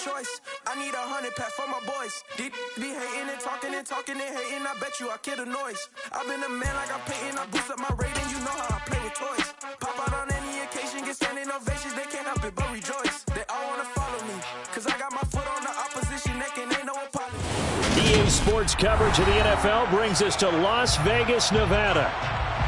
choice. I need 100 pack for my boys. Be hating and talking and talking and hating. I bet you I kill the noise. I've been a man like I'm Peyton. I boost up my rating. You know how I play with toys. Pop out on any occasion, get standing ovations. They can't help it but rejoice. They all wanna follow me, cause I got my foot on the opposition neck and ain't no apology. EA Sports coverage of the NFL brings us to Las Vegas, Nevada.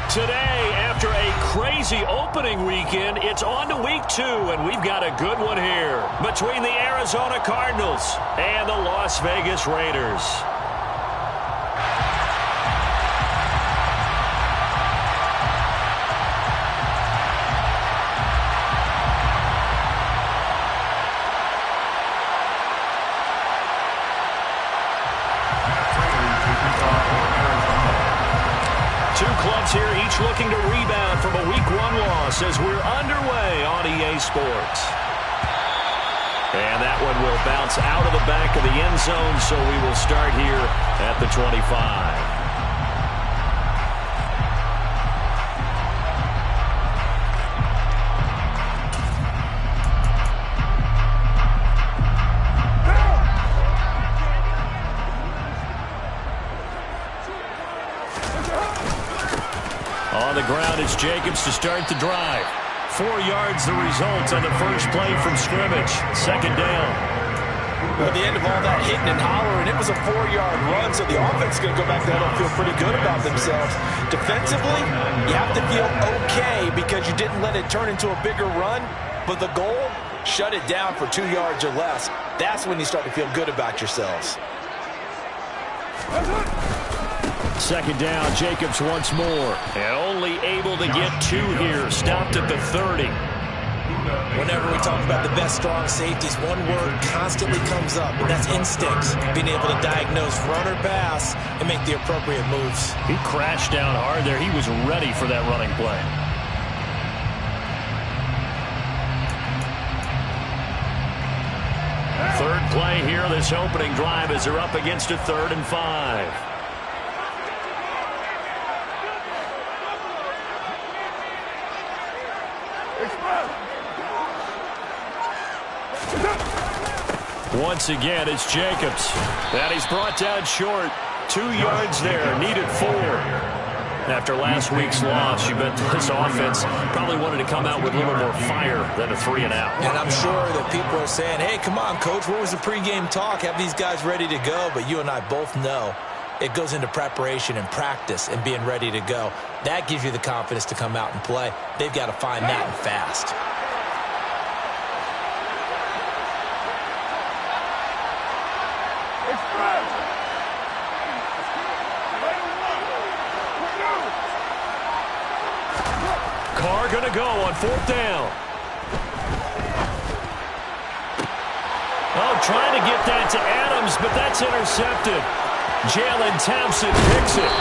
Today, after a crazy opening weekend, it's on to week 2, and we've got a good one here between the Arizona Cardinals and the Las Vegas Raiders. Here, each looking to rebound from a Week 1 loss as we're underway on EA Sports. And that one will bounce out of the back of the end zone, so we will start here at the 25. On the ground, it's Jacobs to start the drive. 4 yards the result on the first play from scrimmage. Second down. Well, at the end of all that hitting and hollering, it was a 4-yard run, so the offense is going to go back there and feel pretty good about themselves. Defensively, you have to feel okay because you didn't let it turn into a bigger run, but the goal, shut it down for 2 yards or less. That's when you start to feel good about yourselves. Second down, Jacobs once more. And only able to get 2 here. Stopped at the 30. Whenever we talk about the best strong safeties, one word constantly comes up, and that's instincts. Being able to diagnose run or pass and make the appropriate moves. He crashed down hard there. He was ready for that running play. Third play here, this opening drive as they're up against a 3rd and 5. Once again, it's Jacobs. And he's brought down short. 2 yards there, needed 4. After last week's loss, you bet this offense probably wanted to come out with a little more fire than a 3 and out. And I'm sure that people are saying, hey, come on, Coach, where was the pregame talk? Have these guys ready to go? But you and I both know it goes into preparation and practice and being ready to go. That gives you the confidence to come out and play. They've got to find that and fast. Carr going to go on 4th down. Oh, trying to get that to Adams, but that's intercepted. Jalen Thompson picks it.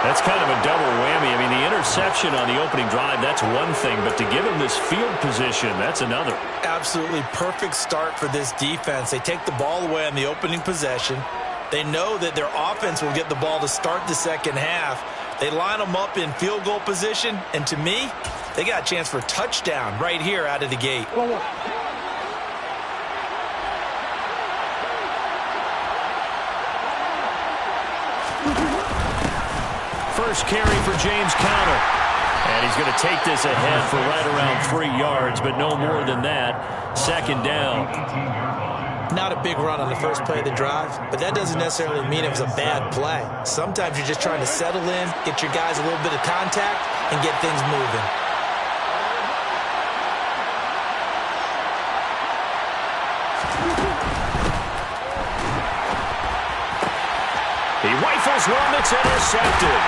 That's kind of a double whammy. I mean, the interception on the opening drive, that's one thing, but to give him this field position, that's another. Absolutely perfect start for this defense. They take the ball away on the opening possession. They know that their offense will get the ball to start the second half. They line them up in field goal position, and to me, they got a chance for a touchdown right here out of the gate. First carry for James Conner. And he's going to take this ahead for right around 3 yards, but no more than that. Second down. Not a big run on the first play of the drive, but that doesn't necessarily mean it was a bad play. Sometimes you're just trying to settle in, get your guys a little bit of contact, and get things moving. He rifles one that's intercepted.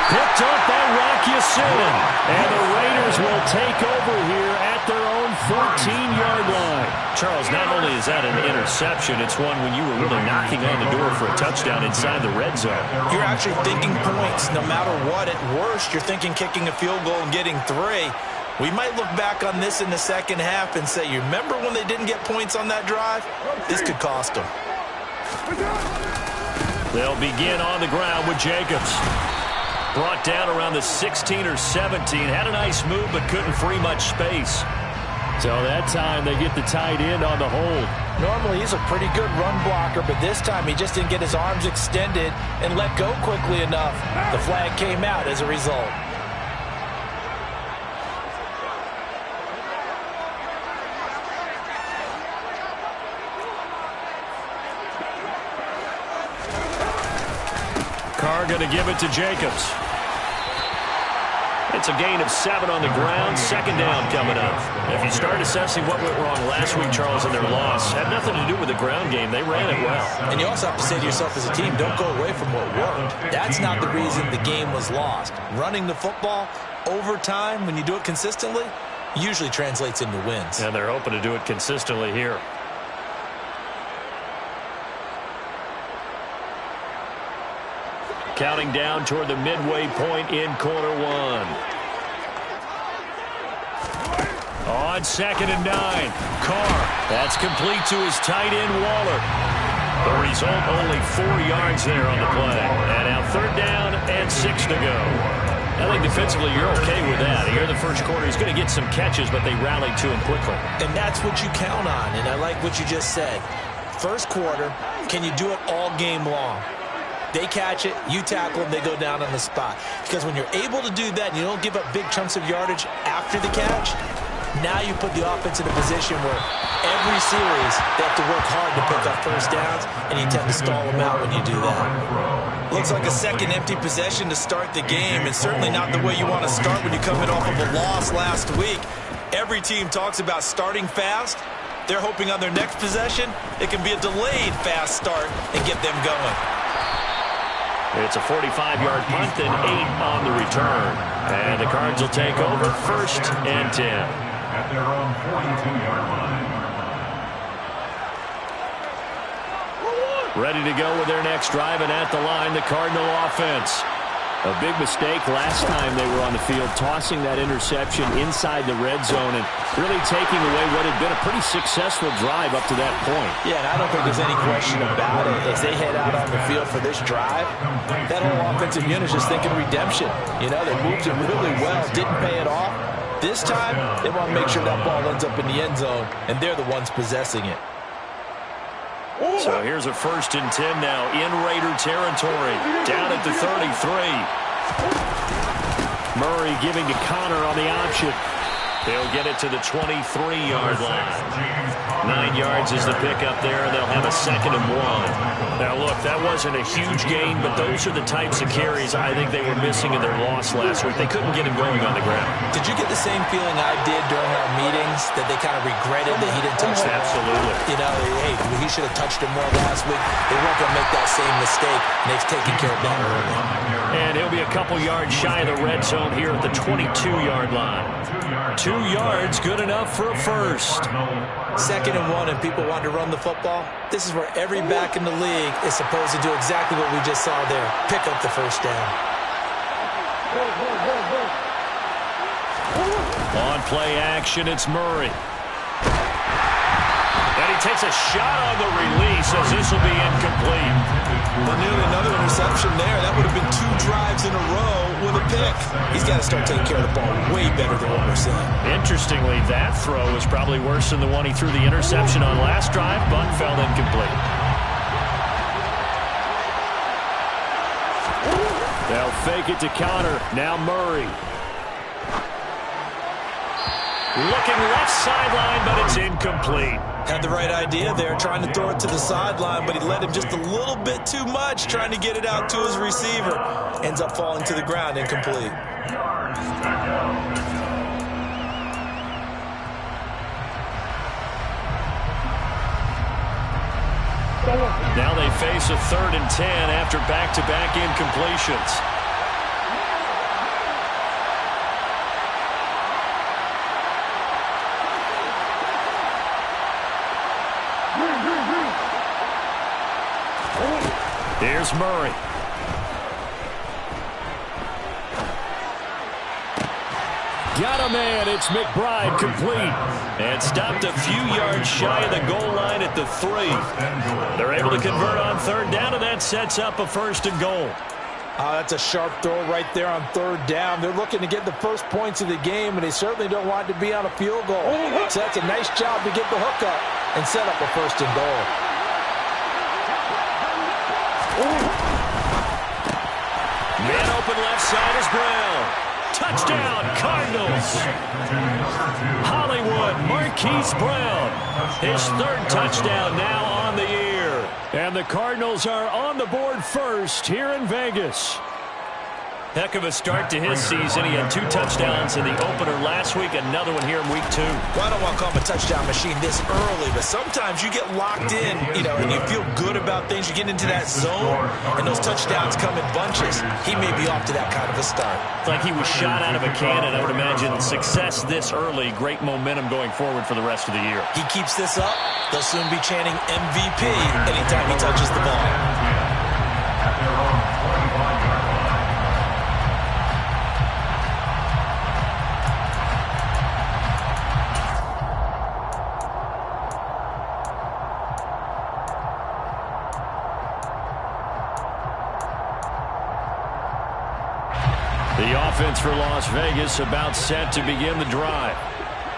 Picked up by Rock Ya-Sin. And the Raiders will take over here at their own 14-yard line. Charles, not only is that an interception, it's one when you were really knocking on the door for a touchdown inside the red zone. You're actually thinking points. No matter what, at worst, you're thinking kicking a field goal and getting 3. We might look back on this in the second half and say, you remember when they didn't get points on that drive? This could cost them. They'll begin on the ground with Jacobs. Brought down around the 16 or 17. Had a nice move, but couldn't free much space. So that time they get the tight end on the hold. Normally he's a pretty good run blocker, but this time he just didn't get his arms extended and let go quickly enough. The flag came out as a result. Carr going to give it to Jacobs. It's a gain of 7 on the ground. Second down coming up. If you start assessing what went wrong last week, Charles, in their loss, had nothing to do with the ground game. They ran it well. And you also have to say to yourself as a team, don't go away from what worked. That's not the reason the game was lost. Running the football over time, when you do it consistently, usually translates into wins. And they're hoping to do it consistently here. Counting down toward the midway point in quarter one. On 2nd and 9. Carr. That's complete to his tight end, Waller. The result, only 4 yards there on the play. And now 3rd down and 6 to go. I think defensively you're okay with that. Here in the first quarter, he's going to get some catches, but they rallied to him quickly. And that's what you count on, and I like what you just said. First quarter, can you do it all game long? They catch it, you tackle them, they go down on the spot. Because when you're able to do that and you don't give up big chunks of yardage after the catch, now you put the offense in a position where every series they have to work hard to pick up first downs, and you tend to stall them out when you do that. Looks like a second empty possession to start the game, and certainly not the way you want to start when you're coming off of a loss last week. Every team talks about starting fast. They're hoping on their next possession it can be a delayed fast start and get them going. It's a 45-yard punt and 8 on the return. And the Cards will take over 1st and 10. At their own 42-yard line. Ready to go with their next drive, and at the line, the Cardinal offense. A big mistake last time they were on the field, tossing that interception inside the red zone and really taking away what had been a pretty successful drive up to that point. Yeah, and I don't think there's any question about it. As they head out on the field for this drive, that whole offensive unit is just thinking redemption. You know, they moved it really well, didn't pay it off. This time, they want to make sure that ball ends up in the end zone, and they're the ones possessing it. So here's a 1st and 10 now in Raider territory. Down at the 33. Murray giving to Connor on the option. They'll get it to the 23-yard line. 9 yards is the pickup there, and they'll have a 2nd and 1. Now, look, that wasn't a huge gain, but those are the types of carries I think they were missing in their loss last week. They couldn't get him going on the ground. Did you get the same feeling I did during our meetings, that they kind of regretted that he didn't touch the ball? Absolutely. You know, hey, he should have touched it more last week. They weren't going to make that same mistake, and they've taken care of that early. And he'll be a couple yards shy of the red zone here at the 22-yard line. 2 yards, good enough for a first. 2nd and 1, and people want to run the football. This is where every back in the league is supposed to do exactly what we just saw there. Pick up the first down. On play action, it's Murray. And he takes a shot on the release as this will be incomplete. Well, nearly another interception there. That would have been 2 drives in a row with a pick. He's got to start taking care of the ball way better than what we're seeing. Interestingly, that throw was probably worse than the one he threw the interception on last drive, but fell incomplete. They'll fake it to Connor. Now Murray. Looking left sideline, but it's incomplete. Had the right idea there, trying to throw it to the sideline, but he led him just a little bit too much, trying to get it out to his receiver. Ends up falling to the ground, incomplete. Now they face a 3rd and 10 after back-to-back incompletions. Here's Murray. Got a man. It's McBride complete. And stopped a few yards shy of the goal line at the 3. They're able to convert on 3rd down, and that sets up a 1st and goal. That's a sharp throw right there on third down. They're looking to get the first points of the game, and they certainly don't want to be on a field goal. So that's a nice job to get the hook up and set up a first and goal. Man open left side is Brown. Touchdown, Cardinals. Hollywood, Marquise Brown. His third touchdown now on the year. And the Cardinals are on the board first here in Vegas. Heck of a start to his season. He had 2 touchdowns in the opener last week, another one here in week 2. Well, I don't want to call him a touchdown machine this early, but sometimes you get locked in, and you feel good about things. You get into that zone, and those touchdowns come in bunches. He may be off to that kind of a start. It's like he was shot out of a cannon. I would imagine success this early, great momentum going forward for the rest of the year. He keeps this up, they'll soon be chanting MVP anytime he touches the ball. The offense for Las Vegas about set to begin the drive.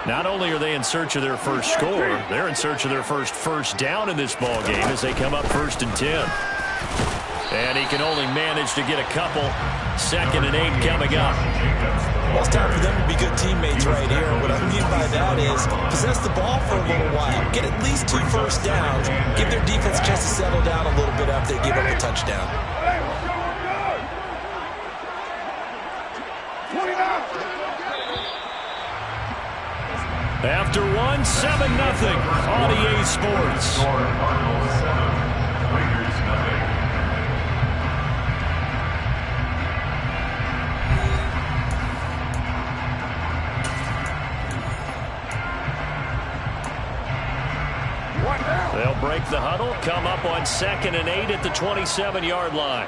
Not only are they in search of their first score, they're in search of their first down in this ball game as they come up 1st and 10. And he can only manage to get a couple. 2nd and 8 coming up. Well, it's time for them to be good teammates right here. What I mean by that is possess the ball for a little while. Get at least 2 first downs. Give their defense a chance to settle down a little bit after they give up a touchdown. After 1, 7-0 on EA Sports. They'll break the huddle, come up on 2nd and 8 at the 27-yard line.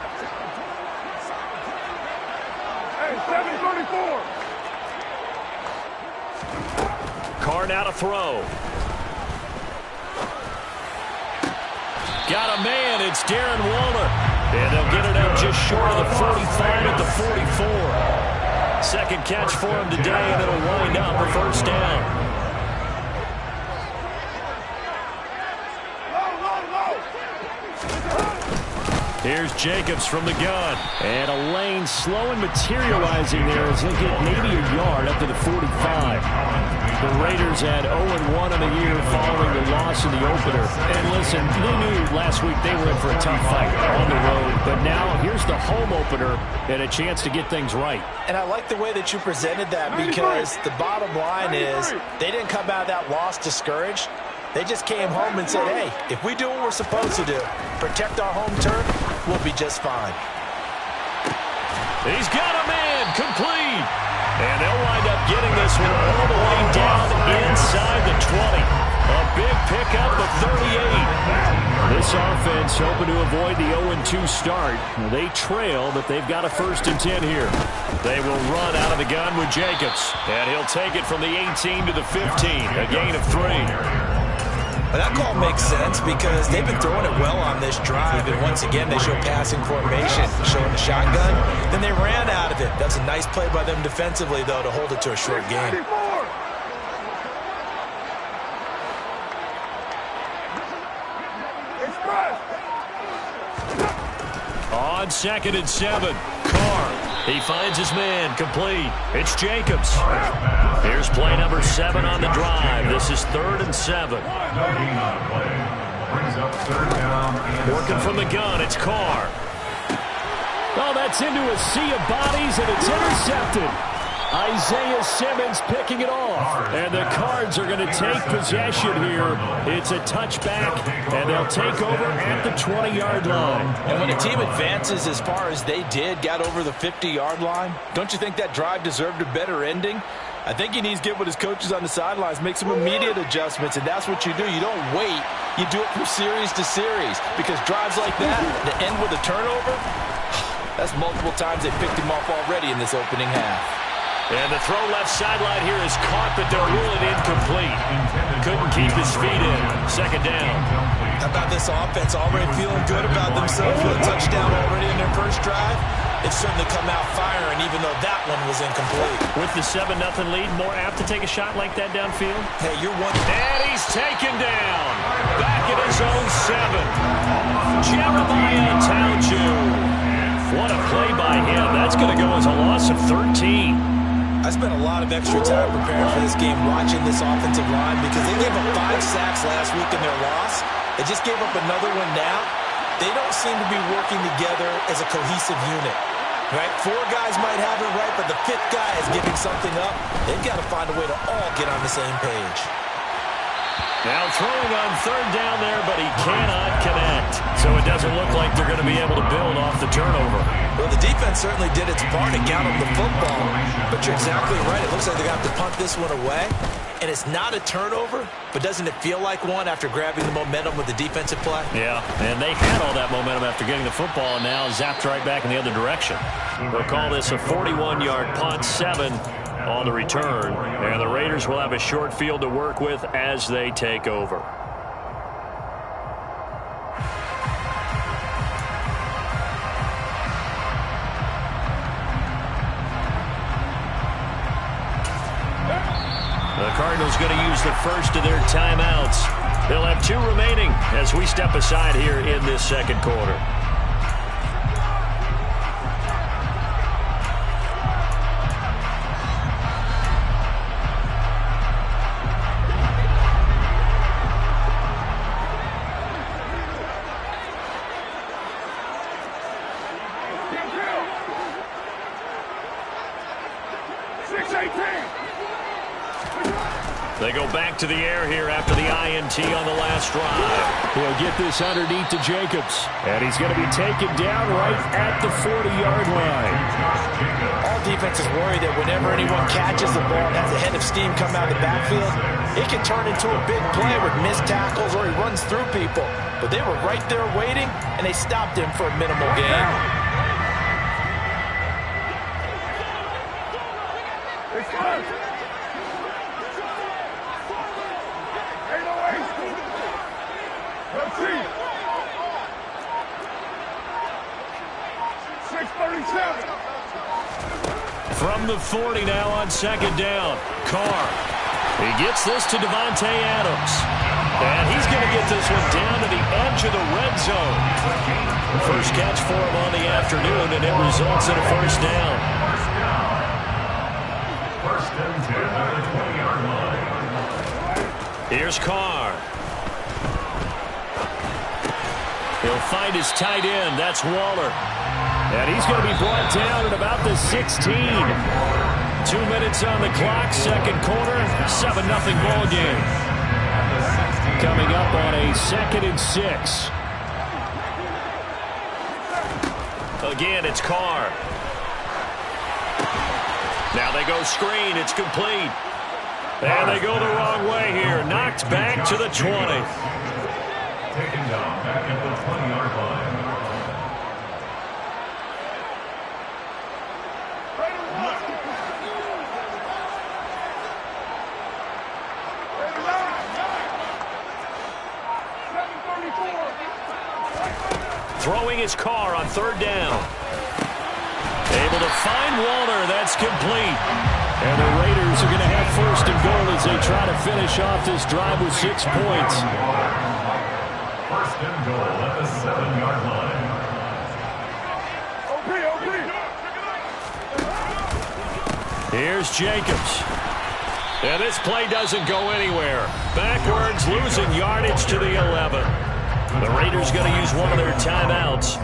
Hey, 734. Carr now to throw. Got a man. It's Darren Waller. And they'll get it up just short of the 45 at the 44. Second catch for him today, and it'll wind up a first down. Here's Jacobs from the gun. And a lane slow and materializing there as they get maybe a yard up to the 45. The Raiders had 0-1 on the year following the loss in the opener. And listen, they knew last week they were in for a tough fight on the road. But now here's the home opener and a chance to get things right. And I like the way that you presented that, because the bottom line is they didn't come out of that loss discouraged. They just came home and said, hey, if we do what we're supposed to do, protect our home turf, we'll be just fine. He's got a man, complete. And they'll wind up getting this one all the way down inside the 20. A big pickup of 38. This offense hoping to avoid the 0-2 start. They trail, but they've got a 1st and 10 here. They will run out of the gun with Jacobs. And he'll take it from the 18 to the 15. A gain of 3. But that call makes sense because they've been throwing it well on this drive. And once again, they show passing formation, showing the shotgun. Then they ran out of it. That's a nice play by them defensively, though, to hold it to a short game. On 2nd and 7, Carr. He finds his man, complete. It's Jacobs. Here's play number 7 on the drive. This is 3rd and 7. Working from the gun, it's Carr. Oh, that's into a sea of bodies, and it's intercepted. Isaiah Simmons picking it off. And the Cards are going to take possession here. It's a touchback, and they'll take over at the 20-yard line. And when a team advances as far as they did, got over the 50-yard line, don't you think that drive deserved a better ending? I think he needs to get with his coaches on the sidelines, make some immediate adjustments, and that's what you do. You don't wait. You do it from series to series, because drives like that, that end with a turnover, that's multiple times they picked him off already in this opening half. And the throw left sideline here is caught, but they're ruling incomplete. Couldn't keep his feet in. 2nd down. How about this offense already feeling good about themselves with a touchdown already in their first drive? it's certainly come out firing, even though that one was incomplete. With the 7-0 lead, more apt to take a shot like that downfield? Hey, you're one. And he's taken down. Back at his own 7. Jeremiah Township. What a play by him. That's going to go as a loss of 13. I spent a lot of extra time preparing for this game watching this offensive line because they gave up 5 sacks last week in their loss. They just gave up another one now. They don't seem to be working together as a cohesive unit. Right? 4 guys might have it right, but the 5th guy is giving something up. They've got to find a way to all get on the same page. Now throwing on 3rd down there, but he cannot connect. So it doesn't look like they're going to be able to build off the turnover. Well, the defense certainly did its part to get them the football. But you're exactly right. It looks like they're going to have to punt this one away. And it's not a turnover, but doesn't it feel like one after grabbing the momentum with the defensive play? Yeah, and they had all that momentum after getting the football and now zapped right back in the other direction. They'll call this a 41-yard punt, 7 on the return. And the Raiders will have a short field to work with as they take over. The Cardinals going to use the first of their timeouts. They'll have 2 remaining as we step aside here in this second quarter. They go back to the air here after the INT on the last drive. He'll get this underneath to Jacobs. And he's going to be taken down right at the 40-yard line. All defenses worry that whenever anyone catches the ball and has a head of steam come out of the backfield, it can turn into a big play with missed tackles or he runs through people. But they were right there waiting, and they stopped him for a minimal gain. From the 40 now on 2nd down. Carr. He gets this to Devontae Adams. And he's going to get this one down to the edge of the red zone. First catch for him on the afternoon, and it results in a first down. First and 10 at the 20-yard line. Here's Carr. He'll find his tight end. That's Waller. And he's going to be brought down at about the 16. 2 minutes on the clock, second quarter, 7-0 ball game. Coming up on a 2nd and 6. Again, it's Carr. Now they go screen. It's complete. And they go the wrong way here. Knocked back to the 20. Taken down back at the 20-yard line. Throwing his Carr on 3rd down. Able to find Waller. That's complete. And the Raiders are going to have 1st and goal as they try to finish off this drive with 6 points. 1st and goal at the 7-yard line. Here's Jacobs. And this play doesn't go anywhere. Backwards, losing yardage to the 11. The Raiders going to use one of their timeouts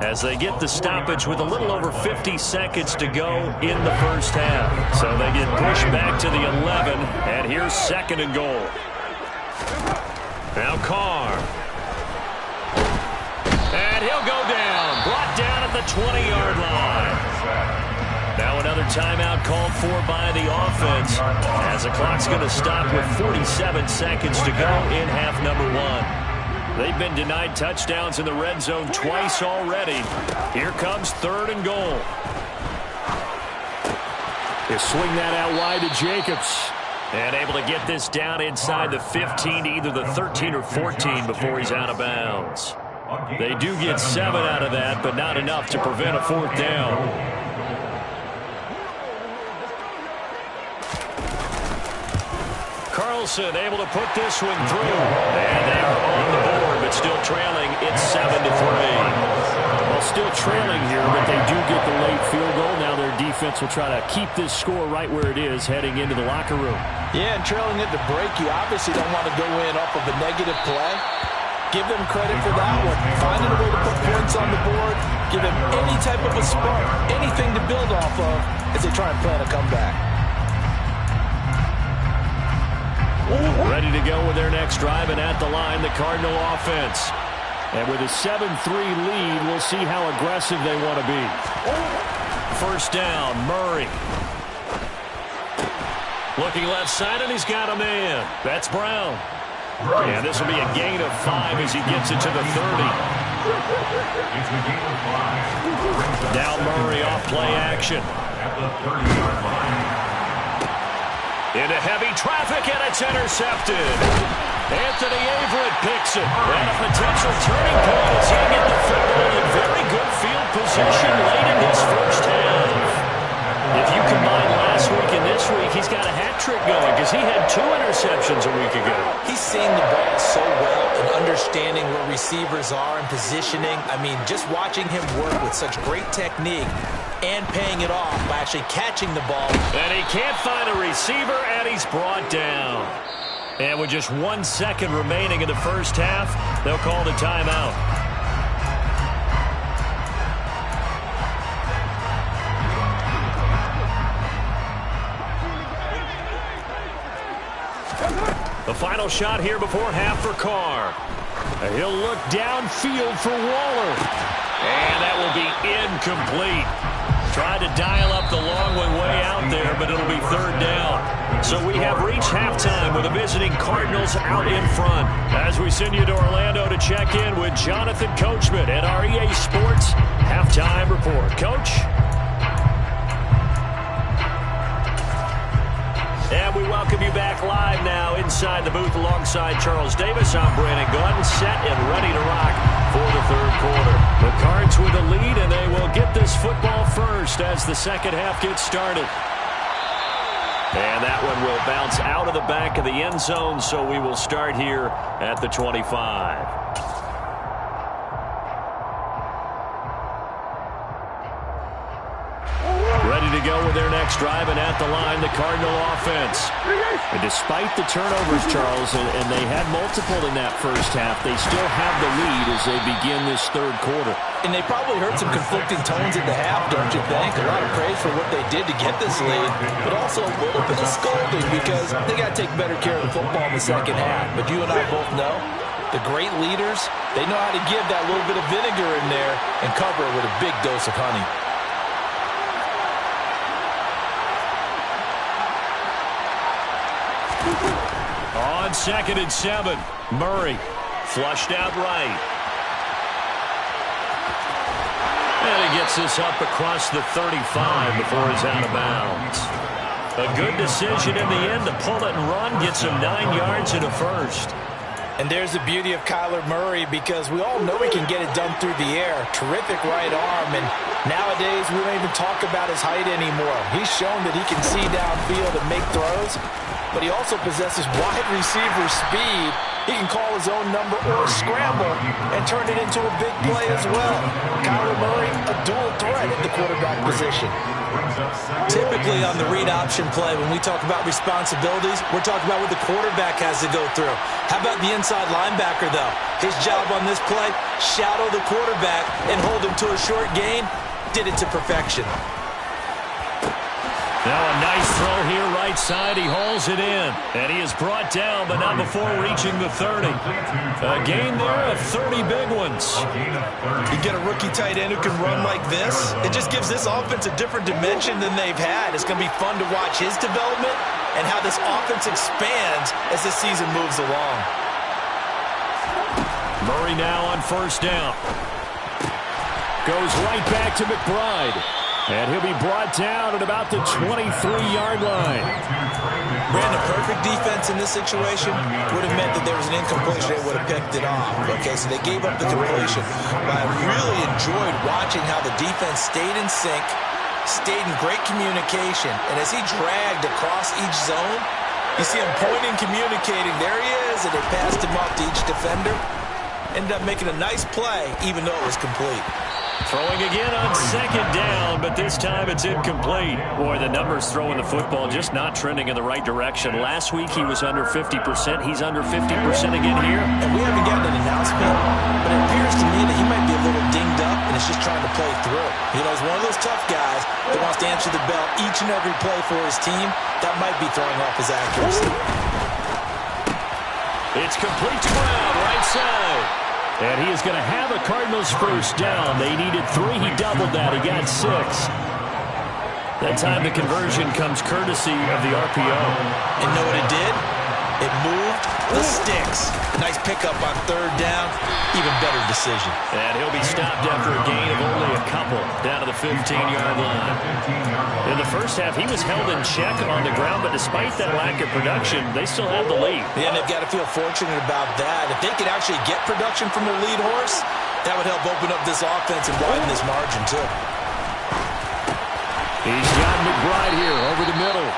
as they get the stoppage with a little over 50 seconds to go in the first half. So they get pushed back to the 11, and here's 2nd and goal. Now Carr. And he'll go down, brought down at the 20-yard line. Now another timeout called for by the offense as the clock's going to stop with 47 seconds to go in half number 1. They've been denied touchdowns in the red zone twice already. Here comes 3rd and goal. They swing that out wide to Jacobs. And able to get this down inside the 15 to either the 13 or 14 before he's out of bounds. They do get 7 out of that, but not enough to prevent a 4th down. Carlson able to put this one through. And they are on the board, but still trailing. It's 7-3. Well, still trailing here, but they do get the late field goal. Now their defense will try to keep this score right where it is heading into the locker room. Yeah, and trailing at the break, you obviously don't want to go in off of a negative play. Give them credit for that one. Finding a way to put points on the board. Give them any type of a spark, anything to build off of as they try and plan a comeback. Ready to go with their next drive, and at the line, the Cardinal offense. And with a 7-3 lead, we'll see how aggressive they want to be. First down, Murray. Looking left side, and he's got a man. That's Brown. And this will be a gain of 5 as he gets it to the 30. Now Murray off play action. Into heavy traffic, and it's intercepted. Anthony Averett picks it. And a potential turning point as he get the football in very good field position late in this first half. If you combine last week and this week, he's got a hat trick going because he had 2 interceptions a week ago. He's seeing the ball so well and understanding where receivers are and positioning. I mean, just watching him work with such great technique and paying it off by actually catching the ball. And he can't find a receiver, and he's brought down. And with just 1 second remaining in the first half, they'll call the timeout. The final shot here before half for Carr. He'll look downfield for Waller. And that will be incomplete. Tried to dial up the long one way out there, but it'll be 3rd down. So we have reached halftime with the visiting Cardinals out in front. As we send you to Orlando to check in with Jonathan Coachman at our EA Sports Halftime Report. Coach? And we welcome you back live now inside the booth alongside Charles Davis. I'm Brandon Gunn, set and ready to rock for the 3rd quarter. The Cards with a lead, and they will get this football first as the second half gets started. And that one will bounce out of the back of the end zone, so we will start here at the 25. Ready to go with their next drive, and at the line, the Cardinal offense. And despite the turnovers, Charles, and they had multiple in that first half, they still have the lead as they begin this 3rd quarter. And they probably heard some conflicting tones at the half, don't you think? A lot of praise for what they did to get this lead, but also a little bit of scolding because they got to take better care of the football in the second half. But you and I both know the great leaders, they know how to give that little bit of vinegar in there and cover it with a big dose of honey. On 2nd and 7, Murray flushed out right. And he gets this up across the 35 before he's out of bounds. A good decision in the end to pull it and run, gets him 9 yards and a first. And there's the beauty of Kyler Murray because we all know he can get it done through the air. Terrific right arm, and nowadays we don't even talk about his height anymore. He's shown that he can see downfield and make throws, but he also possesses wide receiver speed. He can call his own number or scramble and turn it into a big play as well. Kyler Murray, a dual threat at the quarterback position. Typically on the read option play, when we talk about responsibilities, we're talking about what the quarterback has to go through. How about the inside linebacker, though? His job on this play, shadow the quarterback and hold him to a short gain. Did it to perfection. Now a nice throw here right side. He hauls it in. And he is brought down, but not before reaching the 30. A gain there of 30 big ones. You get a rookie tight end who can run like this, it just gives this offense a different dimension than they've had. It's going to be fun to watch his development and how this offense expands as the season moves along. Murray now on 1st down. Goes right back to McBride. And he'll be brought down at about the 23-yard line. Brandon, perfect defense in this situation would have meant that there was an incompletion. They would have picked it off. Okay, so they gave up the completion. But I really enjoyed watching how the defense stayed in sync, stayed in great communication. And as he dragged across each zone, you see him pointing, communicating. There he is, and they passed him off to each defender. Ended up making a nice play, even though it was complete. Throwing again on second down, but this time it's incomplete. Boy, the numbers throwing the football just not trending in the right direction. Last week he was under 50%. He's under 50% again here. And we haven't gotten an announcement, but it appears to me that he might be a little dinged up and is just trying to play through. You know, he's one of those tough guys that wants to answer the bell each and every play for his team. That might be throwing off his accuracy. It's complete to Brown, right side. And he is going to have a Cardinals first down. They needed 3. He doubled that. He got 6. That time the conversion comes courtesy of the RPO. And know what it did? It moved the sticks. Nice pickup on third down. Even better decision. And he'll be stopped after a gain of only a couple down to the 15-yard line. In the first half, he was held in check on the ground, but despite that lack of production, they still have the lead. Yeah, and they've got to feel fortunate about that. If they could actually get production from their lead horse, that would help open up this offense and widen this margin, too. He's got McBride here over the middle.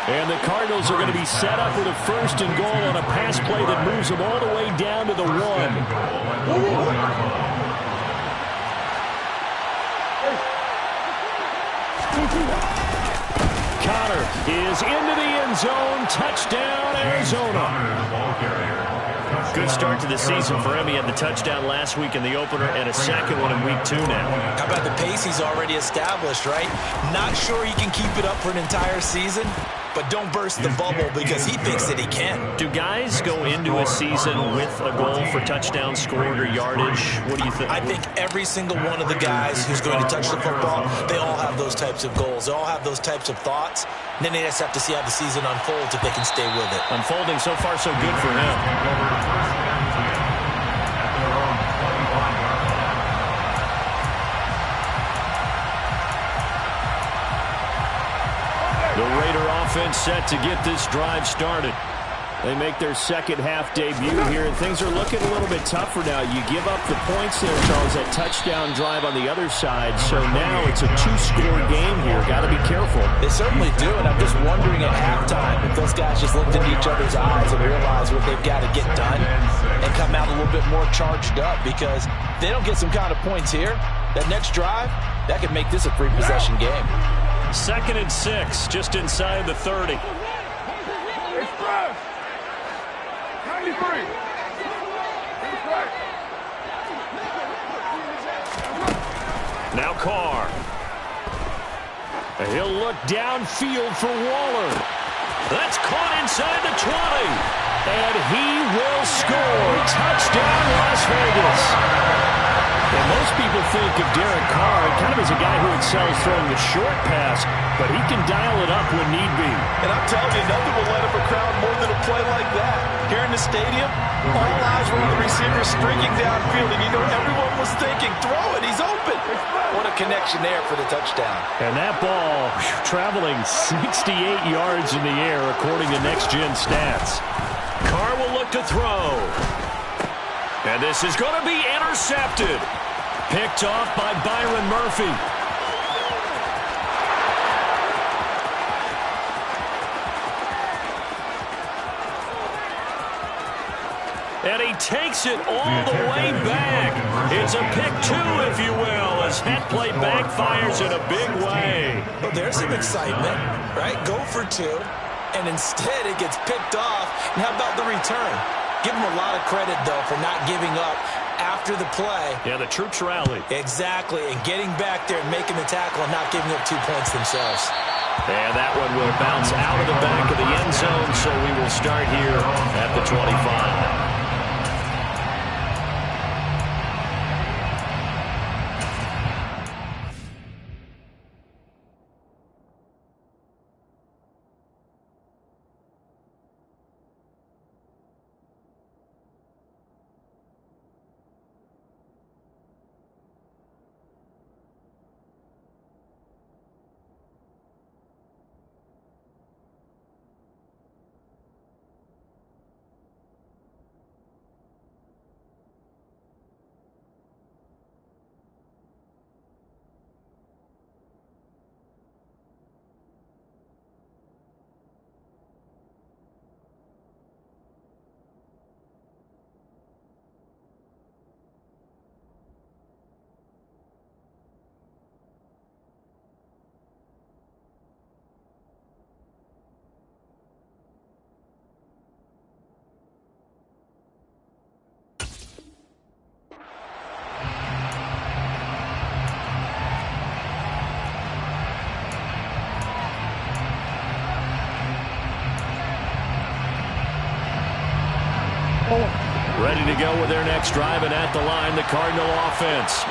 And the Cardinals are going to be set up with a first and goal on a pass play that moves them all the way down to the 1. Connor is into the end zone. Touchdown, Arizona. Good start to the season for him. He had the touchdown last week in the opener and a second one in week 2 now. How about the pace he's already established, right? Not sure he can keep it up for an entire season, but don't burst the bubble because he thinks that he can. Do guys go into a season with a goal for touchdowns scored or yardage? What do you think? I think every single one of the guys who's going to touch the football, they all have those types of goals. They all have those types of thoughts. And then they just have to see how the season unfolds if they can stay with it. Unfolding so far so good for him. The Raider offense set to get this drive started. They make their second half debut here, and things are looking a little bit tougher now. You give up the points there, Charles, that touchdown drive on the other side. So now it's a 2-score game here. Got to be careful. They certainly do, and I'm just wondering at halftime if those guys just looked into each other's eyes and realized what they've got to get done and come out a little bit more charged up, because if they don't get some kind of points here, that next drive, that could make this a free possession game. 2nd and 6, just inside the 30. Express! 93! Now Carr. He'll look downfield for Waller. That's caught inside the 20. And he will score. Touchdown, Las Vegas. And most people think of Derek Carr kind of as a guy who excels throwing the short pass, but he can dial it up when need be. And I'm telling you, nothing will light up a crowd more than a play like that. Here in the stadium, all eyes were on the receiver streaking downfield, and you know everyone was thinking, throw it, he's open. What a connection there for the touchdown. And that ball traveling 68 yards in the air, according to Next Gen Stats. Carr will look to throw. And this is going to be intercepted. Picked off by Byron Murphy. And he takes it all the way back. It's a pick 2, if you will, as that play backfires in a big way. Well, there's some excitement, right? Go for 2, and instead it gets picked off. And how about the return? Give him a lot of credit, though, for not giving up after the play. Yeah, the troops rallied. Exactly, and getting back there and making the tackle and not giving up 2 points themselves. And that one will bounce out of the back of the end zone, so we will start here at the 25. Ready to go with their next drive, and at the line, the Cardinal offense.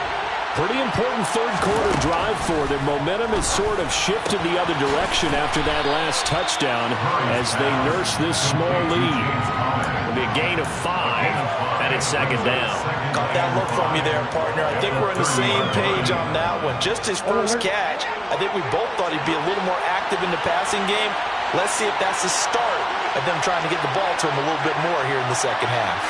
Pretty important third-quarter drive for them. Momentum has sort of shifted the other direction after that last touchdown as they nurse this small lead. It'll be a gain of 5, and it's second down. Got that look from you there, partner. I think we're on the same page on that one. Just his first catch, I think we both thought he'd be a little more active in the passing game. Let's see if that's the start of them trying to get the ball to him a little bit more here in the second half.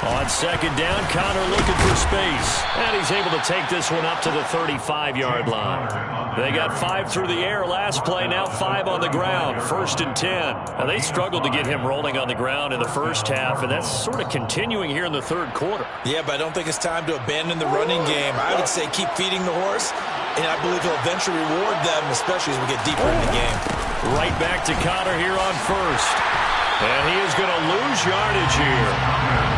On second down, Connor looking for space. And he's able to take this one up to the 35-yard line. They got 5 through the air last play, now 5 on the ground. 1st and 10. Now, they struggled to get him rolling on the ground in the first half, and that's sort of continuing here in the third quarter. Yeah, but I don't think it's time to abandon the running game. I would say keep feeding the horse, and I believe he'll eventually reward them, especially as we get deeper in the game. Right back to Connor here on first. And he is going to lose yardage here.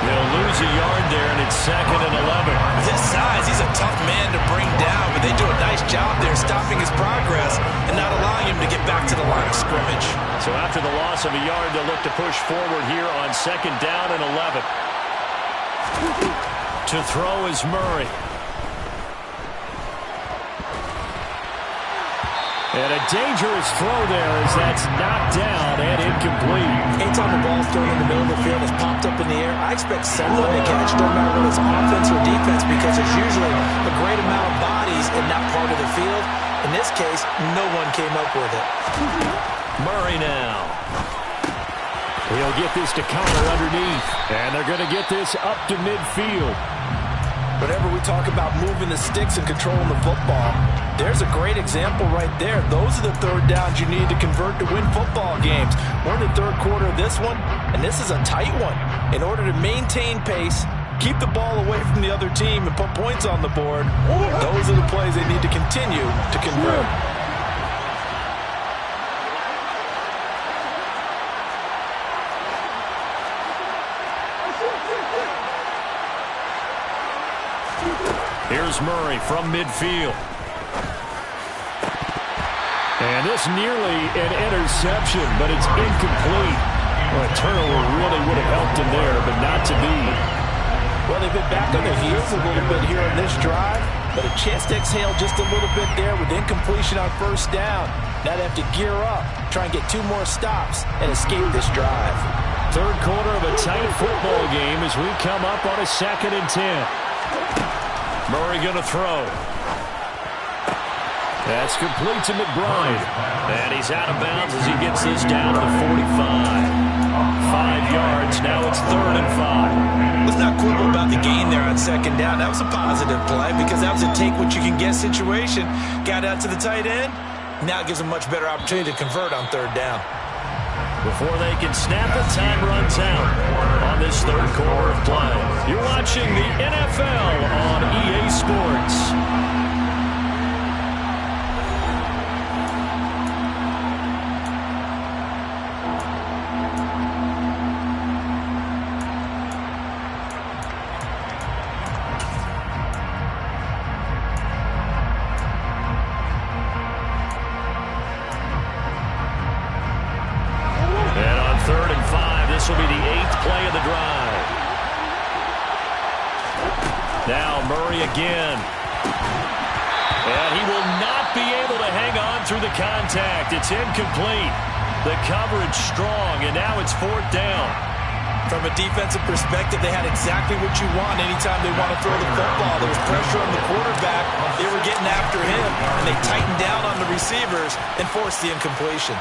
He'll lose a yard there, and it's 2nd and 11. With his size, he's a tough man to bring down, but they do a nice job there stopping his progress and not allowing him to get back to the line of scrimmage. So after the loss of a yard, they'll look to push forward here on 2nd down and 11. To throw is Murray. And a dangerous throw there as that's knocked down and incomplete. Anytime the ball's thrown in the middle of the field, it's popped up in the air, I expect someone to catch, no matter whether it's offense or defense, because there's usually a great amount of bodies in that part of the field. In this case, no one came up with it. Murray now. He'll get this to Connor underneath. And they're going to get this up to midfield. Whenever we talk about moving the sticks and controlling the football, there's a great example right there. Those are the third downs you need to convert to win football games. We're in the third quarter of this one, and this is a tight one. In order to maintain pace, keep the ball away from the other team, and put points on the board, those are the plays they need to continue to convert. Here's Murray from midfield. And this nearly an interception, but it's incomplete. Well, a turnover really would have helped him there, but not to be. Well, they've been back on their heels a little bit here on this drive, but a chance to exhale just a little bit there with incompletion on first down. Now they have to gear up, try and get 2 more stops, and escape this drive. Third quarter of a tight football game as we come up on a 2nd and 10. Murray going to throw. That's complete to McBride. And he's out of bounds as he gets this down to the 45. 5 yards. Now it's 3rd and 5. Let's not quibble about the gain there on 2nd down. That was a positive play because that was a take-what-you-can-get situation. Got out to the tight end. Now it gives them a much better opportunity to convert on 3rd down. Before they can snap it, time runs out on this third quarter of play. You're watching the NFL on EA Sports. This will be the 8th play of the drive. Now Murray again. And he will not be able to hang on through the contact. It's incomplete. The coverage strong, and now it's 4th down. From a defensive perspective, they had exactly what you want anytime they want to throw the football. There was pressure on the quarterback. They were getting after him, and they tightened down on the receivers and forced the incompletion.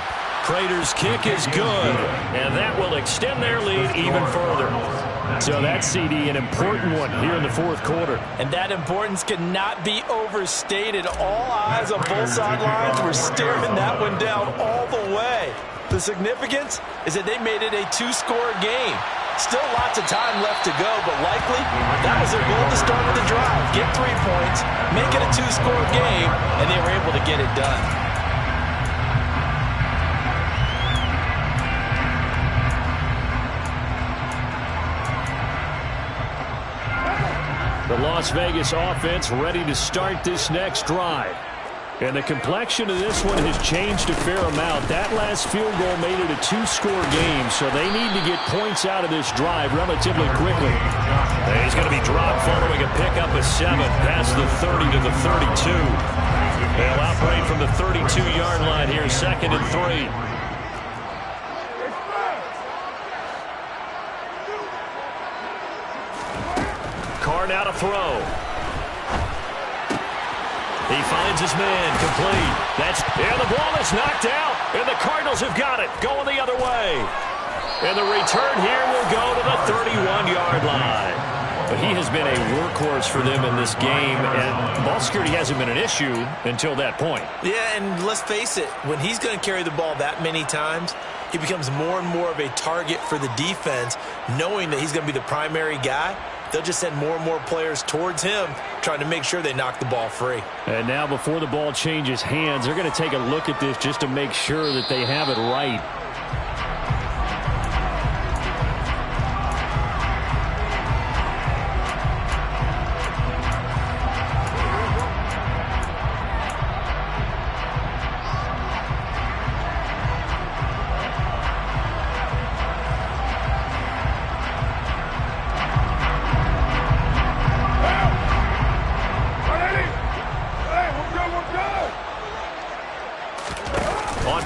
Prater's kick is good, and that will extend their lead even further. So that CD, an important one here in the 4th quarter. And that importance cannot be overstated. All eyes on both sidelines were staring that one down all the way. The significance is that they made it a 2-score game. Still lots of time left to go, but likely that was their goal to start with the drive. Get 3 points, make it a 2-score game, and they were able to get it done. The Las Vegas offense ready to start this next drive. And the complexion of this one has changed a fair amount. That last field goal made it a two-score game, so they need to get points out of this drive relatively quickly. And he's going to be dropped following a pickup of 7 past the 30 to the 32. They'll operate from the 32-yard line here, 2nd and 3. Carr now to throw. He finds his man, complete. And the ball is knocked out, and the Cardinals have got it, going the other way. And the return here will go to the 31-yard line. But he has been a workhorse for them in this game, and ball security hasn't been an issue until that point. Yeah, and let's face it, when he's going to carry the ball that many times, he becomes more and more of a target for the defense, knowing that he's going to be the primary guy. They'll just send more and more players towards him, trying to make sure they knock the ball free. And now before the ball changes hands, they're going to take a look at this just to make sure that they have it right.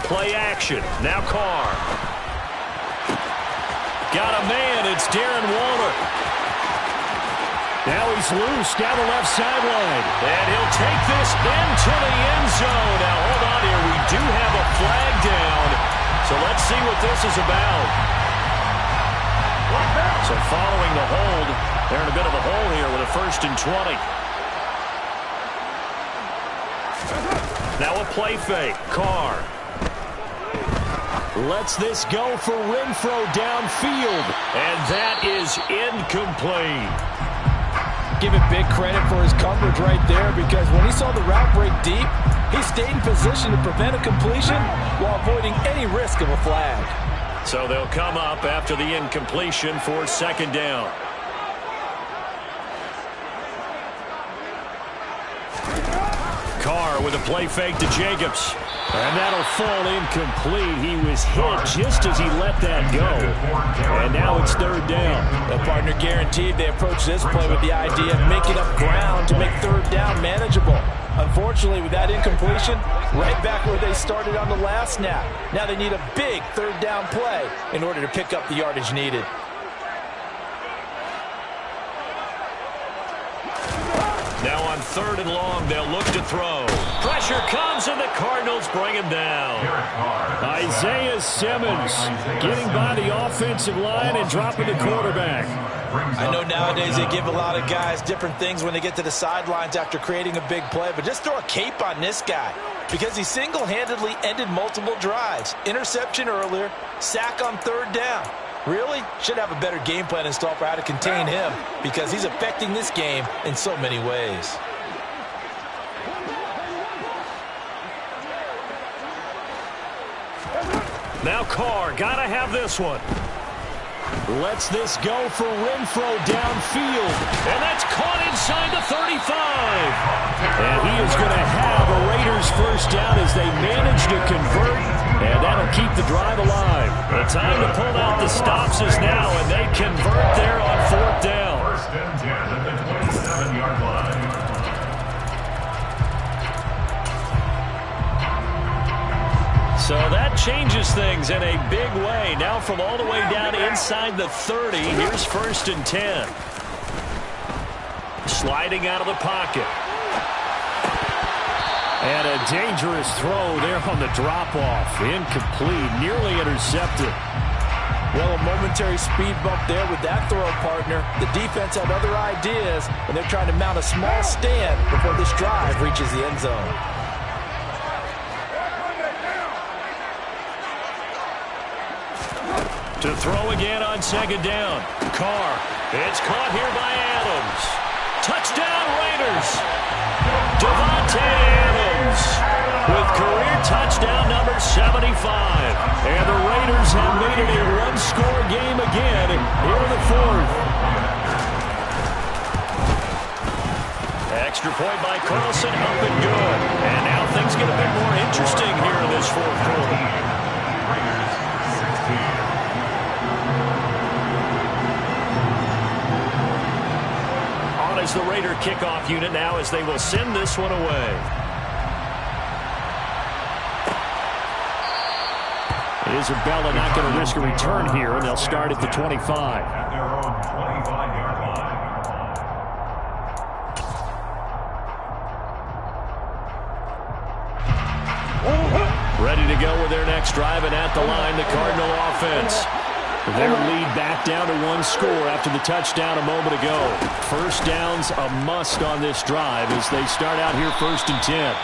Play action. Now Carr. Got a man. It's Darren Waller. Now he's loose down the left sideline. And he'll take this into the end zone. Now hold on here. We do have a flag down. So let's see what this is about. So following the hold, they're in a bit of a hole here with a 1st and 20. Now a play fake. Carr lets this go for Renfro downfield. And that is incomplete. Give him big credit for his coverage right there, because when he saw the route break deep, he stayed in position to prevent a completion while avoiding any risk of a flag. So they'll come up after the incompletion for 2nd down. Carr with a play fake to Jacobs. And that'll fall incomplete. He was hit just as he let that go. And now it's 3rd down. The partner guaranteed they approach this play with the idea of making up ground to make 3rd down manageable. Unfortunately, with that incompletion, right back where they started on the last snap. Now they need a big 3rd down play in order to pick up the yardage needed. Now on 3rd and long, they'll look to throw. Pressure comes, and the Cardinals bring him down. Isaiah Simmons getting by the offensive line and dropping the quarterback. I know nowadays they give a lot of guys different things when they get to the sidelines after creating a big play, but just throw a cape on this guy because he single-handedly ended multiple drives. Interception earlier, sack on 3rd down. Really should have a better game plan installed for how to contain him, because he's affecting this game in so many ways. Now Carr, gotta have this one. Lets this go for Renfro downfield. And that's caught inside the 35. And he is going to have a Raiders 1st down as they manage to convert. And that'll keep the drive alive. The time to pull out the stops is now, and they convert there on 4th down. 1st and 10 at the 27-yard line. So that changes things in a big way. Now from all the way down inside the 30, here's 1st and 10. Sliding out of the pocket. And a dangerous throw there on the drop-off. Incomplete, nearly intercepted. Well, a momentary speed bump there with that throw, partner. The defense had other ideas, and they're trying to mount a small stand before this drive reaches the end zone. To throw again on 2nd down. Carr. It's caught here by Adams. Touchdown Raiders. Devontae Adams with career touchdown number 75. And the Raiders have made it a one-score game again here in the 4th. Extra Extra point by Carlson, up and good. And now things get a bit more interesting here in this fourth quarter. Raiders 16. On is the Raider kickoff unit now as they will send this one away. Isabella not going to risk a return here, and they'll start at the 25. At their own 25-yard line. Ready to go with their next drive, and at the line, the Cardinal offense. Their lead back down to one score after the touchdown a moment ago. First down's a must on this drive as they start out here 1st and 10.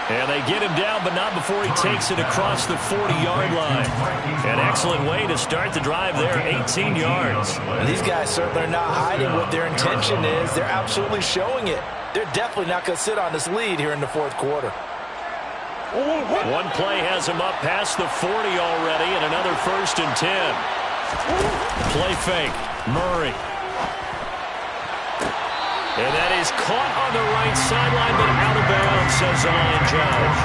And they get him down, but not before he takes it across the 40-yard line. An excellent way to start the drive there, 18 yards. These guys certainly are not hiding what their intention is. They're absolutely showing it. They're definitely not going to sit on this lead here in the fourth quarter. One play has him up past the 40 already, and another 1st and 10. Play fake, Murray. And that is caught on the right sideline, but out of bounds, says the line judge.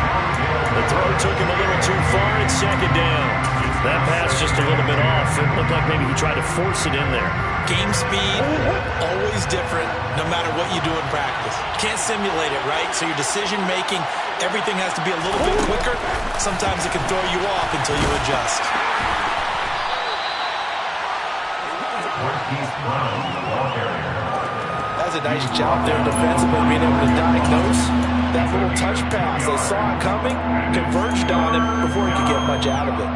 The throw took him a little too far, it's 2nd down. That pass just a little bit off. It looked like maybe he tried to force it in there. Game speed, always different, no matter what you do in practice. You can't simulate it, right? So your decision-making, everything has to be a little bit quicker. Sometimes it can throw you off until you adjust. That's a nice job there defensively, being able to diagnose that little touch pass. They saw it coming, converged on it before he could get much out of it.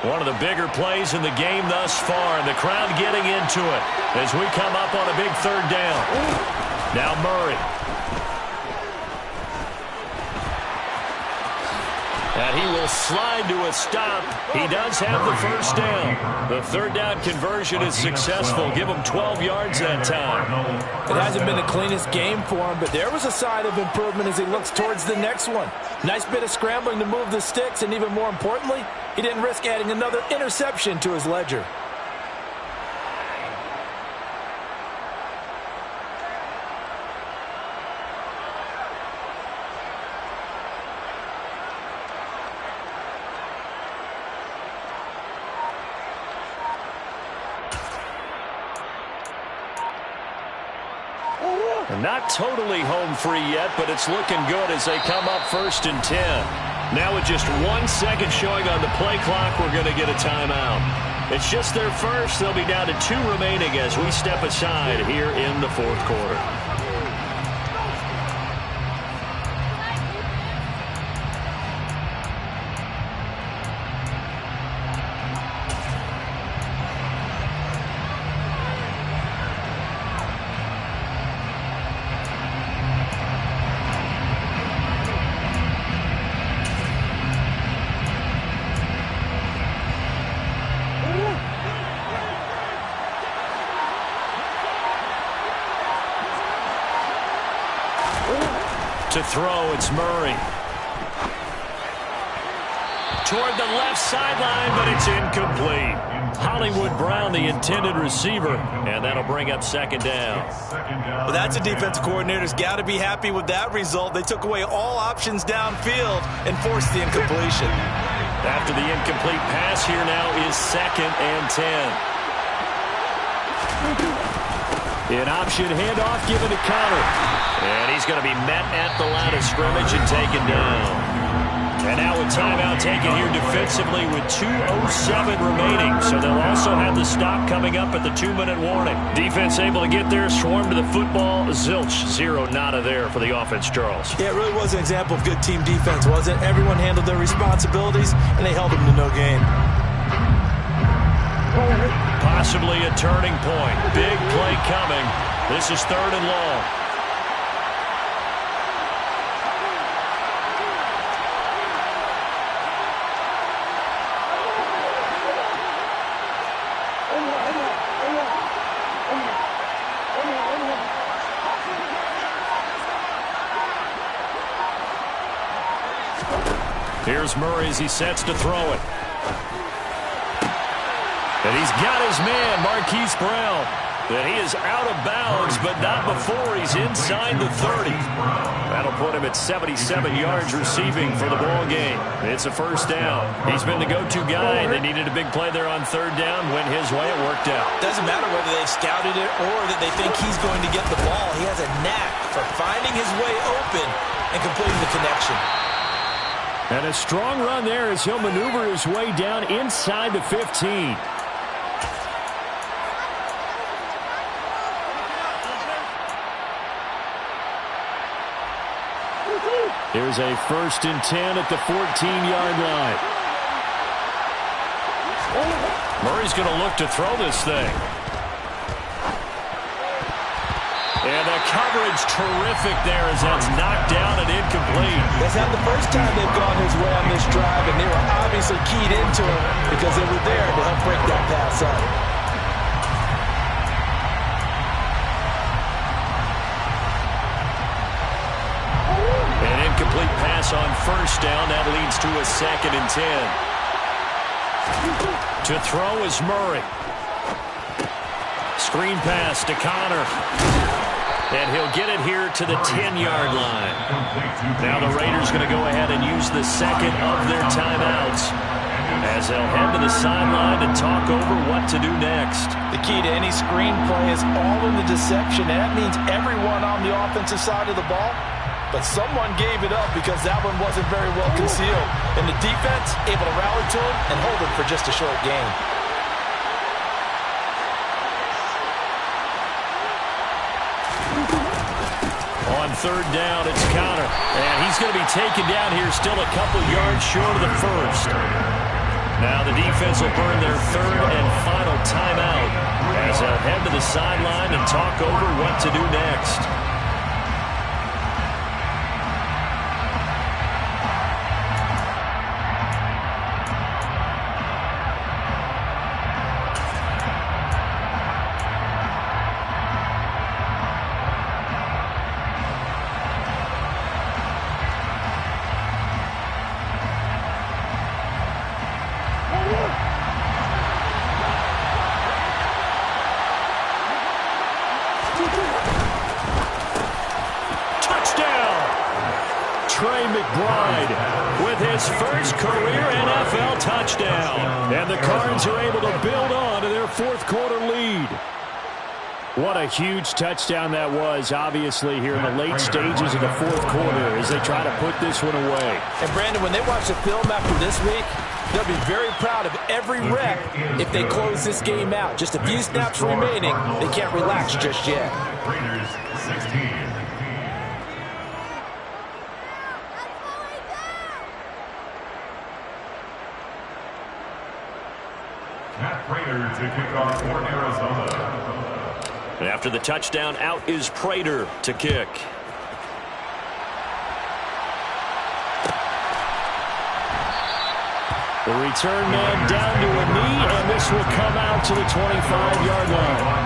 One of the bigger plays in the game thus far, and the crowd getting into it as we come up on a big 3rd down. Now Murray. And he will slide to a stop. He does have the 1st down. The 3rd down conversion is successful. Give him 12 yards that time. It hasn't been the cleanest game for him, but there was a sign of improvement as he looks towards the next one. Nice bit of scrambling to move the sticks, and even more importantly, he didn't risk adding another interception to his ledger. Not totally home free yet, but it's looking good as they come up 1st and 10. Now with just 1 second showing on the play clock, we're going to get a timeout. It's just their first. They'll be down to 2 remaining as we step aside here in the fourth quarter. To throw, it's Murray. Toward the left sideline, but it's incomplete. Hollywood Brown, the intended receiver, and that'll bring up 2nd down. Well, that's a defensive coordinator's got to be happy with that result. They took away all options downfield and forced the incompletion. After the incomplete pass, here now is 2nd and 10. An option handoff given to Connor. And he's going to be met at the line of scrimmage and taken down. And now a timeout taken here defensively with 2:07 remaining. So they'll also have the stop coming up at the 2-minute warning. Defense able to get there, swarm to the football. Zilch, 0 nada there for the offense, Charles. Yeah, it really was an example of good team defense, wasn't it? Everyone handled their responsibilities, and they held them to no gain. Possibly a turning point. Big play coming. This is 3rd and long. Here's Murray as he sets to throw it. And he's got his man, Marquise Brown. And he is out of bounds, but not before he's inside the 30. That'll put him at 77 yards receiving for the ball game. It's a first down. He's been the go-to guy. They needed a big play there on third down. Went his way. It worked out. Doesn't matter whether they've scouted it or that they think he's going to get the ball. He has a knack for finding his way open and completing the connection. And a strong run there as he'll maneuver his way down inside the 15. Here's a 1st and 10 at the 14-yard line. Murray's going to look to throw this thing. And the coverage terrific there as that's knocked down and incomplete. That's not the first time they've gone his way on this drive, and they were obviously keyed into him because they were there to help break that pass up. Complete pass on first down. That leads to a 2nd and 10. To throw is Murray. Screen pass to Connor. And he'll get it here to the 10-yard line. Now the Raiders going to go ahead and use the second of their timeouts as they'll head to the sideline to talk over what to do next. The key to any screen play is all in the deception, and that means everyone on the offensive side of the ball. But someone gave it up because that one wasn't very well concealed. And the defense able to rally to him and hold him for just a short gain. On third down, it's Connor. And he's going to be taken down here still a couple yards short of the first. Now the defense will burn their 3rd and final timeout as they'll head to the sideline and talk over what to do next. With his first career NFL touchdown. And the Cards are able to build on to their 4th quarter lead. What a huge touchdown that was, obviously, here in the late stages of the 4th quarter as they try to put this one away. And, Brandon, when they watch the film after this week, they'll be very proud of every rep if they close this game out. Just a few snaps remaining. They can't relax just yet. Raiders 16. Prater to kick off for Arizona. And after the touchdown, out is Prater to kick. The return man down to a knee, and this will come out to the 25-yard line.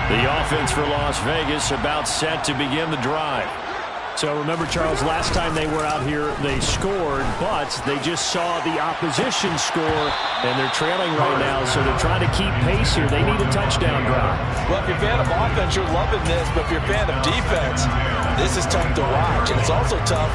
The offense for Las Vegas about set to begin the drive. So remember, Charles, last time they were out here, they scored, but they just saw the opposition score, and they're trailing right now, so they're trying to keep pace here. They need a touchdown drive. Well, if you're a fan of offense, you're loving this, but if you're a fan of defense, this is tough to watch, and it's also tough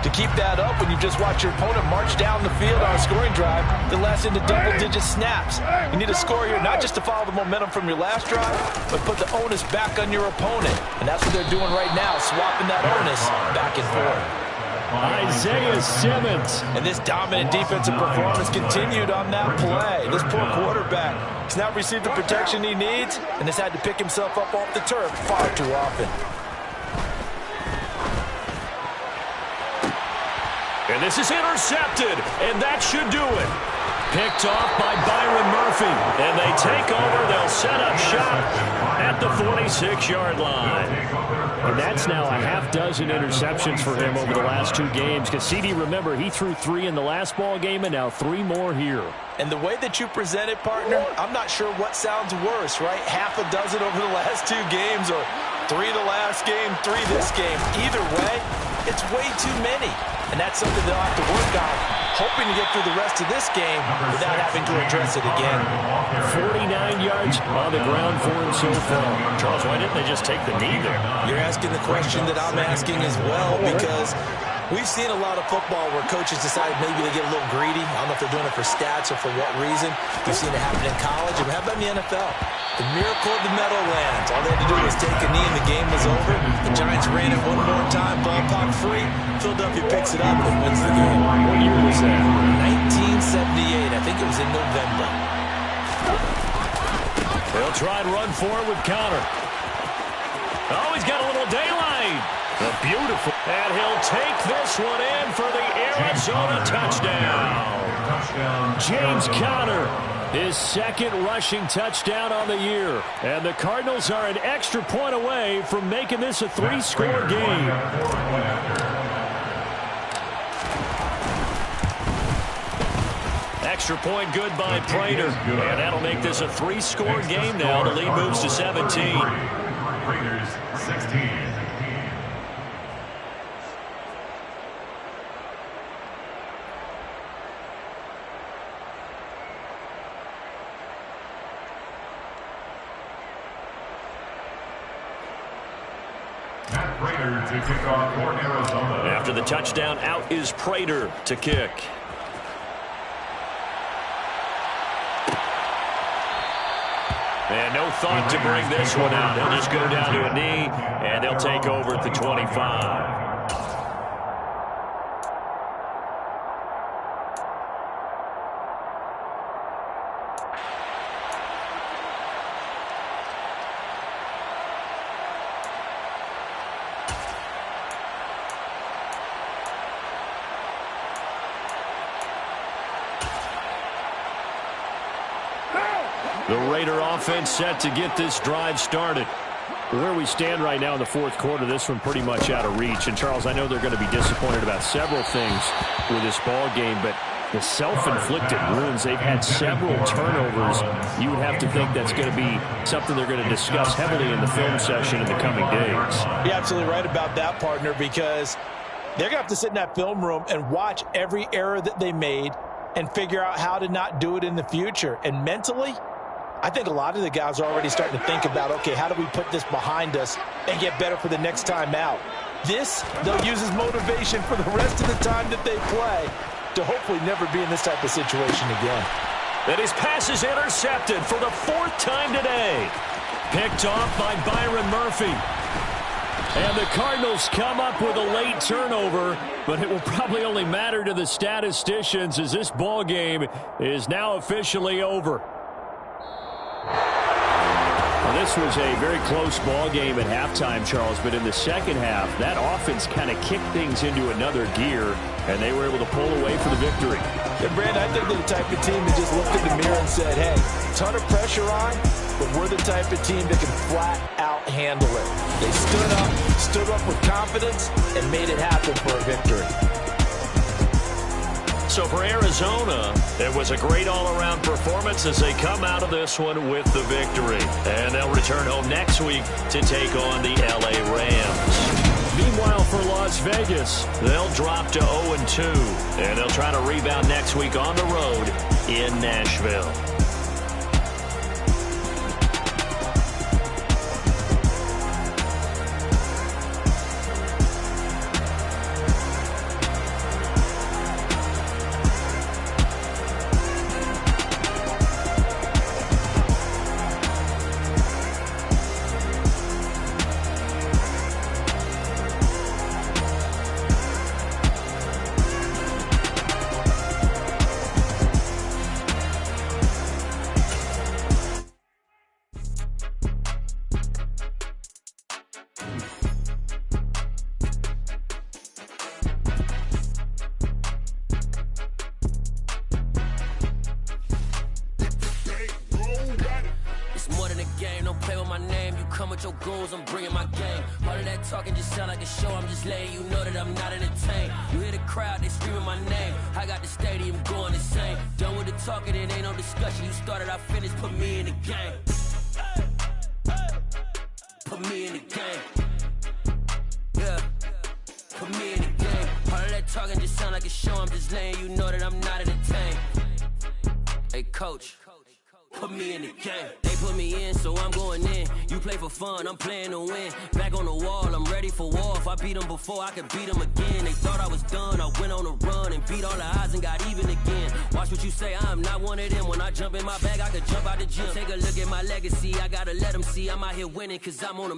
to keep that up when you just watch your opponent march down the field on a scoring drive that lasts into double-digit snaps. You need a score here not just to follow the momentum from your last drive, but put the onus back on your opponent. And that's what they're doing right now, swapping that onus back and forth. Isaiah Simmons. And this dominant defensive performance continued on that play. This poor quarterback has not received the protection he needs and has had to pick himself up off the turf far too often. And this is intercepted, and that should do it. Picked off by Byron Murphy, and they take over. They'll set up shop at the 46-yard line. And that's now a half dozen interceptions for him over the last 2 games. Because CD, remember, he threw 3 in the last ball game and now 3 more here. And the way that you present it, partner, I'm not sure what sounds worse, right? Half a dozen over the last 2 games or 3 the last game, 3 this game. Either way, it's way too many. And that's something they'll have to work on, hoping to get through the rest of this game without having to address it again. 49 yards on the ground for him so far. Charles, why didn't they just take the knee there? You're asking the question that I'm asking as well, because we've seen a lot of football where coaches decide maybe they get a little greedy. I don't know if they're doing it for stats or for what reason. We've seen it happen in college. And how about in the NFL? The miracle of the Meadowlands. All they had to do was take a knee and the game was over. The Giants ran it one more time. Ball popped free. Philadelphia picks it up and wins the game. What year was that? 1978. I think it was in November. They'll try and run for it with Connor. Oh, he's got a little daylight. Beautiful. And he'll take this one in for the Arizona touchdown. James Conner, his second rushing touchdown on the year. And the Cardinals are an extra point away from making this a 3-score game. Extra point good by Prater. And that'll make this a 3-score game now. The lead moves to 17. Raiders 16. Prater to kick off for Arizona. After the touchdown, out is Prater to kick. And no thought to bring this one out. They'll just go down to a knee, and they'll take over at the 25. The Raider offense set to get this drive started. Where we stand right now in the 4th quarter, this one pretty much out of reach. And, Charles, I know they're going to be disappointed about several things with this ball game, but the self-inflicted wounds, they've had several turnovers. You would have to think that's going to be something they're going to discuss heavily in the film session in the coming days. You're absolutely right about that, partner, because they're going to have to sit in that film room and watch every error that they made and figure out how to not do it in the future. And mentally, I think a lot of the guys are already starting to think about, okay, how do we put this behind us and get better for the next time out? This, they'll use as motivation for the rest of the time that they play to hopefully never be in this type of situation again. And his pass is intercepted for the 4th time today. Picked off by Byron Murphy. And the Cardinals come up with a late turnover, but it will probably only matter to the statisticians as this ball game is now officially over. Well, this was a very close ball game at halftime, Charles, but in the second half, that offense kind of kicked things into another gear, and they were able to pull away for the victory. And, Brand, I think they're the type of team that just looked in the mirror and said, hey, ton of pressure on, but we're the type of team that can flat out handle it. They stood up with confidence, and made it happen for a victory. So for Arizona, it was a great all-around performance as they come out of this one with the victory. And they'll return home next week to take on the LA Rams. Meanwhile, for Las Vegas, they'll drop to 0-2. And they'll try to rebound next week on the road in Nashville. your goons, I'm bringing my gang. All of that talking just sound like a show, I'm just letting you know that I'm not entertained. You hear the crowd, they screaming my name. I got the stadium going insane. Done with the talking, it ain't no discussion. You started, I finished, put me in the game. Put me in the game. Yeah. Put me in the game. All of that talking just sound like a show, I'm just letting you know that I'm not entertained. Hey, coach. Put me in the game. They put me in, so I'm going in. You play for fun, I'm playing to win. Back on the wall, I'm ready for war. If I beat them before, I could beat them again. They thought I was done, I went on a run and beat all the odds and got even again. Watch what you say, I'm not one of them. When I jump in my bag, I could jump out the gym. Take a look at my legacy, I gotta let them see I'm out here winning, cause I'm on a